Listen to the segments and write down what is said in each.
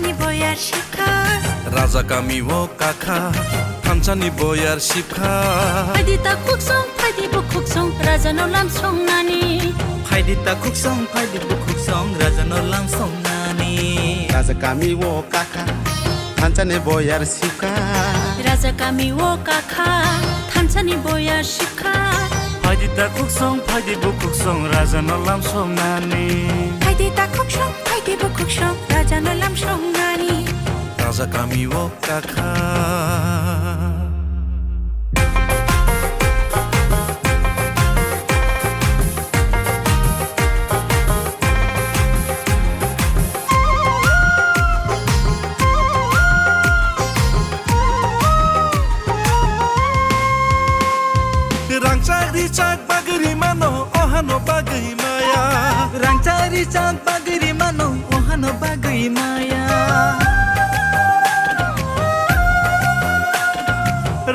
थामसानि बयार शिखा राजा कामी वो काखा थामसानि बयार शिखा फाइदिता खुकसं राजा नलाम संनानि फाइदिता खुकसं राजा नलाम संनानि राजा कामी वो काका थामसानि बयार शिखा राजा कामी वो काखा थामसानि बयार शिखा फाइदिता खुकसं राजा नलाम संनानि फाइदिता खुकसं राजा नलाम संनानि राजा कामी वो काखा Rangcak bagri mano ohano bagai maya Rangcari cak bagri mano ohano bagai maya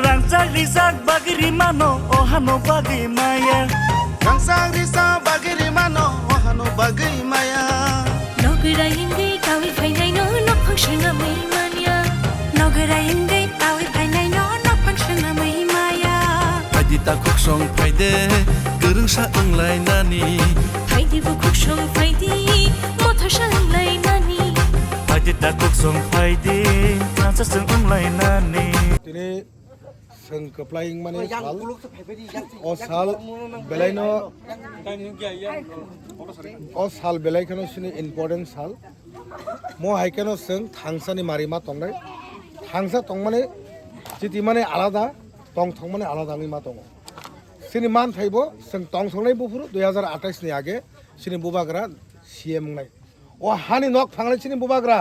Rangcari cak bagri mano ohano bagai maya Rangsang risa bagiri mano ohano bagai maya Nogara ingai kawi fainai no nok function mai mania Nogara ingai kawi fainai no nok function mai maya Faidita kuksong faide gerungsa englai nani Faidi bu kuksong faidi motor shanglai nani Faidita kuksong faidi nasa seng umlai nani Tini seng keplaying mane sal belaino sal belai kano sini important sal mo hai kano seng thangsani marima tongnai thangsa tongmane jiti mane alada tong mane alada ngi ma tongo sini man thaibo seng tong thongnai bufuru 2028 ni age sini bubagra CM ngai o hani nok phanglai sini bubagra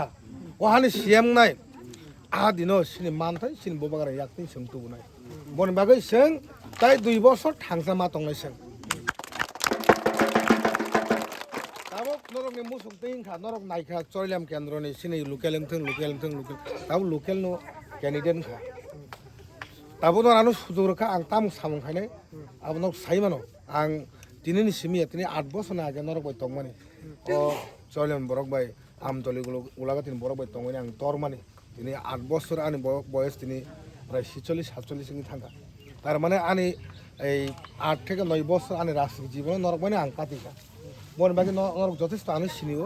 o hani CM ngai adino sini man thai sini bubagra yakni seng tu nai bon bagai seng tai 2 বছর thangsa ma tongnai seng tabok norok ni musuk ting kha norok nai kha choilam kendro ni sini local tab local no candidate kha tabo no anu sujur kha ang tam samung khaine abno saimano ang tinini simi tini 8 বছর na age norok bai tongmani o choilam borok bai Amtali গুলো উলাগা তিনি borok bai tongmani ang tormani তিনি 8 বছর ani বয়স তিনি প্রায় 46-47 নি থাকা তার মানে আনি এই 8 থেকে 9 বছর আনি রাজনীতি জীবনে নরক মানে আং কাতিকা বন বাকি নরক যথেষ্ট আনি সিনিও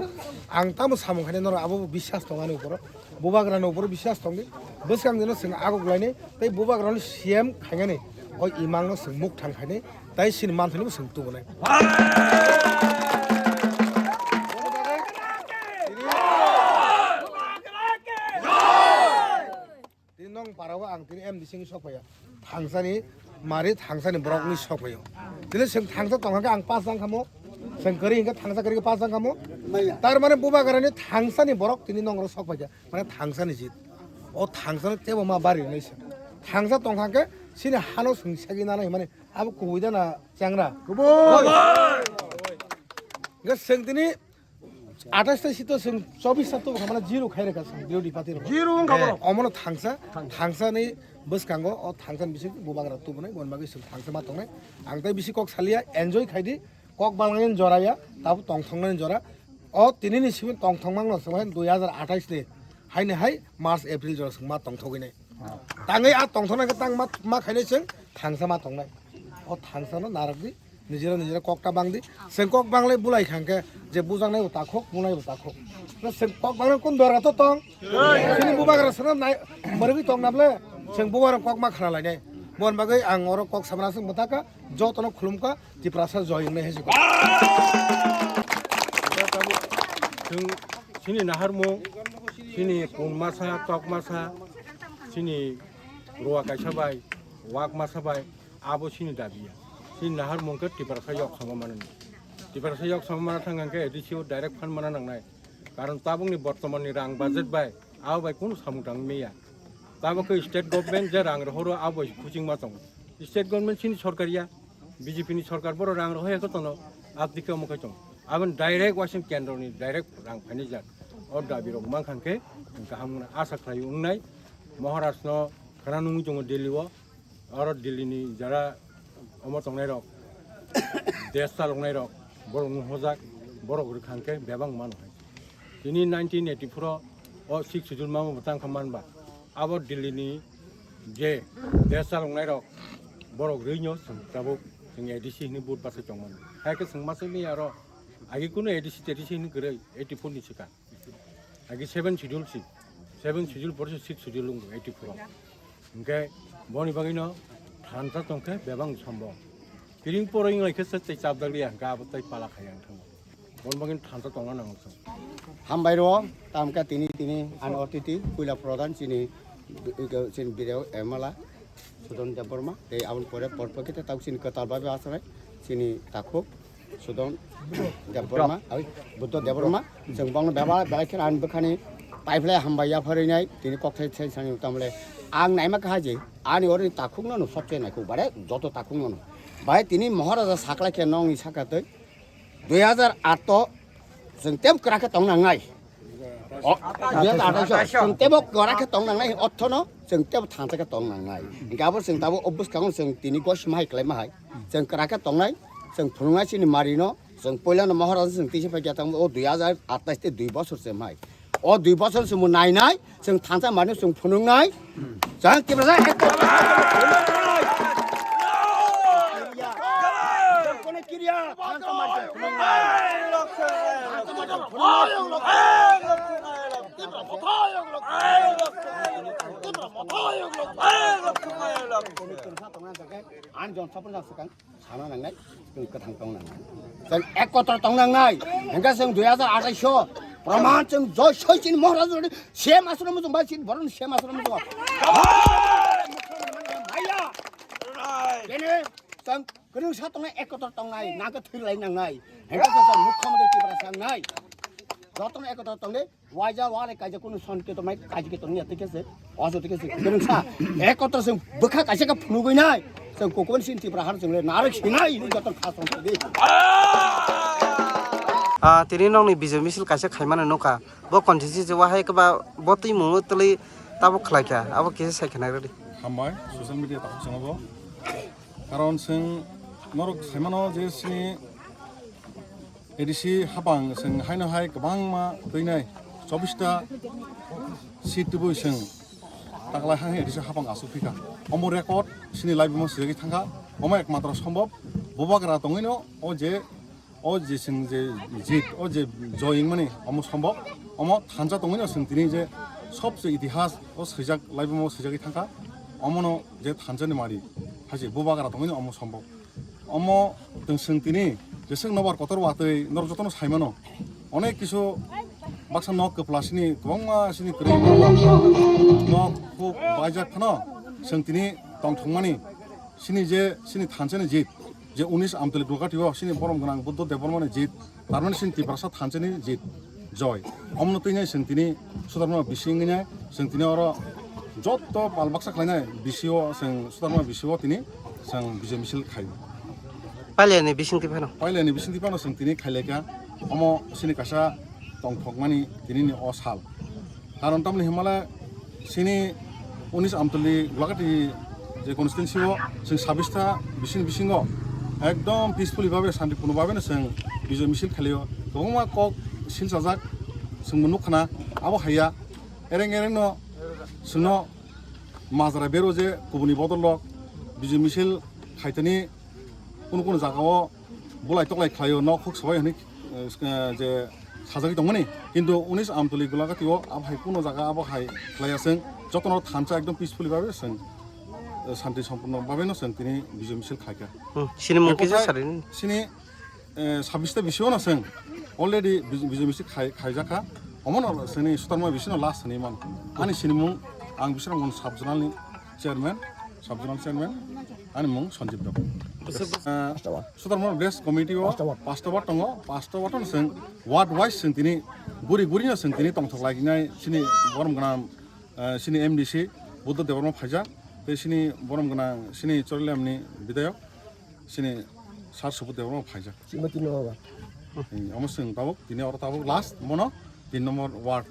আং তামো সামখানে নরক আবো বিশ্বাস দঙানি উপর বুবাগ্রানি উপর বিশ্বাস দঙি বসকাং দিন সিং আগক লাইনে তাই বুবাগ্রানি সিএম খাইগানি ও ইমাংনো সিং মুখ থাংখানি তাই সিন মানথনি সিং তুবনাই nong parawa ang tini em dising sokpaya thangsani mari thangsani borokni sokpayo tini sing thangsa tongha ang pasang khamo sing kari inga thangsa kari pasang khamo tar mane buba garani thangsani borok tini nongro sokpaya mane thangsani jit o thangsani tebo ma bari nei se thangsa tongha ke sini hano sing sagi na nai mane abu kuida na changra kubo ga sing tini 28 সিতো song 24 সাতো আমরা zero খাইরে কাছে beauty পাতির zero খাবো অমন থাংসা nei বসকাঙ্গো ও থাংসান BC বুবাগরা তুবনাই বনবাগি song থাংসা মা তংনাই আংতাই BC cock সালিয়া enjoy খাইদি cock Bangalan জরায়া তাবো টংথংনান জরা ও তিনিনি সিবিন টংথংমাং ন song 2028 নে Heine high March April জরা সং মা টংথগিনাই তাঙ্গै आ টংথনাকে তাং মা খাইনে সং থাংসা মা টংনাই ও থাংসানো নারকদি নিজেরা ককটা বাংদি সেং কক বাংলাই বুলাই খাঙ্কে যে বুজাংনাই উতাখক বুনাই উতাখক না সেং কক বাংলা কোন দরা তো তং সিনি বুবাগরা সনা নাই মরবি তং নাবলে সেং বুবার কক মা খানা লাইনাই বন বাগै आं अर কক सामना सं मताका जतन खुलुमका जिप्रासा जयिंनाय हेजु जों सिनि नाहारमु सिनि कुनमासा तकमासा सिनि रुवा गायसाबाय वाक मासाबाय आबो सिनि दाबिया सिनि नाहारमुखौ टिपारसा yok sama mana टिपारसा yok sama mana थांगांके एडिसिव डाइरेक्ट फान्ड माना नांनाय कारण ताबुंनि बर्तमाननि रां बाजेट बाय आव बाय कोन सामुदां मेया ताबुखौ स्टेट गभर्नमेंट जे रां रहरो आव खुजिं मा दं स्टेट गभर्नमेंट सिनि सरकारिया बीजेपी नि सरकार बर रां रहयाखौ दङ आपदिखौ मखै दं आबन डाइरेक्ट वासिं केन्द्रनि डाइरेक्ट रां फाइनि जात और दाबि रग मांखांके गाहाम आसा खालायो उंनाय महाराष्ट्र खानानुं जों दिल्लीआव और दिल्लीनि जारा अमा तंनाय रक देश चालंनाय रक बर नुहजाक बर गुरखांके बेबां मान दिनै 1984 6 schedule ma butang khaman ba abo Delhi ni je desa longnai rok borok reinyo tabuk jeng ADC ni bud basa chongman hai ke sangma se ni aro agi kuno ADC ni gre 84 ni chika agi 7 schedule si 7 schedule por 6 schedule lung 84 okay boni bagino thansa tongke bebang sambo kiring poring lai ke se chabdali ga batai pala khayang thang bon bagin thansa tongna nang so hambairo tamka tini an otiti puila prodan sini sin video emala sudon jaborma te abun pore porpokite tau sin katal babe asare sini takuk sudon jaborma ai buddho jaborma jeng bang baba baikir an bekhani paifle hambaya pharinai tini kokthai thai sani tamle ang naima khaji ani ori takuk no sotche nai ku bare joto takuk no bai tini maharaja sakla ke nong isakatoi 2008 to jeng tem krake tong nangai जों तेबो गराखे तंग नांनाय अर्थनो जों तेबो थांजाके तंग नांनाय गाबो जों दाबो अबस कागो जों तिनि गस माइ क्लाइमा हाय जों कराखे तंगनाय जों फुंगासिनि मारिनो जों पहिलानो महाराज जों तिसे फैया तंग ओ 2028 ते 2 बोसोरसे माइ ओ 2 बोसोरसे मु नायनाय जों थांजा माने जों फुंनाय जों केबरा कोने किरिया थांजा माने फुंनाय 안전 사분 작성한 산화낭나이 그탕 똥낭나이 전 에코터 똥낭나이 행가성 두야서 아자쇼 브라만증 저 서진 뭐라도 셰마스로 좀 마신 버는 셰마스로 좀 마야 얘네 전 그런 사똥에 에코터 똥나이 나가 틀라이 낭나이 행가서 무컴데 끼브라상나이 저똥 에코터 똥네 와자 와래 까지 কোনো 선께도 마이 까지게 똥이 어떻게세 와서 어떻게세 그런 사 에코터성 버카 까지가 푸누고이나이 저 고건 신티브라 하는 정래 나를 지나이 이런 것도 가성들이 tini nong ni bijak misil kaisa khaimana noka bo kontisi je wahai ka ba botui mu tuli tabo khlaika abo kise saikana redi हामबाय ससियेल मिडिया ताखुसङाबो कारन जों नरक खायमानो जे सिनि एडिसि हाबां जों हायनो हाय गोबां मा दैनाय 24टा सिटबो जों तागलाय हां एडिसि हाबां आसुफिका अमो रेकर्ड सिनि लाइभ मो सिगि थांगा अमा एकमात्र सम्भव बबाग्रा दङैनो ओ जे जों जे जित ओ जे जयिं माने अमो सम्भव अमो थानजा दङैनो जों दिनै जे सबसे इतिहास ओ सैजाक लाइभ मो सैजागि थांगा अमनो जे थानजानि मारि हाजे बबाग्रा दङैनो अमो सम्भव अमो जों दिनै जे जों नबार कतर वातै नर जतन साइमानो अनेक किसु बाक्सा नक कप्लासिनि गोबां सिनि ग्रै नक को बाजाक थानो जों दिनै दं थंमानि सिनि जे सिनि थानजानि जित जे 19 आमतली गुवाहाटीआव सिनि बरम गोनां बुद्ध देबरमानि जित तारमाने सिनि तिब्रासा थानजानि जित जय अमनो तैनाय जों दिनै सुदारमा बिसिङैनाय जों दिनै आरो जत पालबाक्सा खालायनाय बिसिओ जों सुदारमा बिसिओ दिनै जों बिजय मिছিল खायो पालियानि बिसिंति फानो जों दिनै खायलायगा अमो सिनि कासा दंथकमानि दिनैनि अ साल कारन तामनि हिमालय सिनि 19 आमतली गुवाहाटी जे कन्स्टिट्युन्सिआव जों 26टा बिसिङाव एकदम पिसफुली भाबे शान्तिपूर्ण भाबेनो जों बिजय मिছিল खालायो गोबां कक सिलजाजाक जों मोनखाना आबो हाया एरें जोंनो माजरा बेरो जे गुबुननि बदलक बिजय मिছিল खायथानि কোনো জায়গাও বলাই তকলাই খায় ন খুব সবাই হনি যে সাজাগি দংমানি কিন্তু 19 আমতলি গুলাগাতিও আবহাই কোনো জায়গা আবহাই খাইয়াছেন যতন থানচা একদম পিসফুলি ভাবে जों শান্তি সম্পূর্ণ ভাবে ন जों তিনি বিজয় মিছিল খাইকা সিনি মুকিজা সারিন সিনি 26টা বিসিও না जों অলরেডি বিজয় মিছিল খাইজাকা অমন সিনি সুতরমা বিসিনো লাস্ট নিমান আনি সিনি মুং আং বিসিনো মন সাব জোনালनि চেয়ারম্যান आंनि मुं सन्जीब दं सुदारमा बेस्ट कमिटिआव 5टा वार्ड दङ 5टा वार्डआव जों वार्ड वाइज जों दिनै गुरिनो जों दिनै दंथलागिनाय सिनि बरम गोनां सिनि एमडिसि बुद्ध देबरमा फाइजा बे सिनि बरम गोनां सिनि चरलियामनि बिधायक सिनि सार सुबुद देबरमा फाइजा अमो जों दाबो दिनै आरो दाबो लास्ट मनो 3 नम्बर वार्ड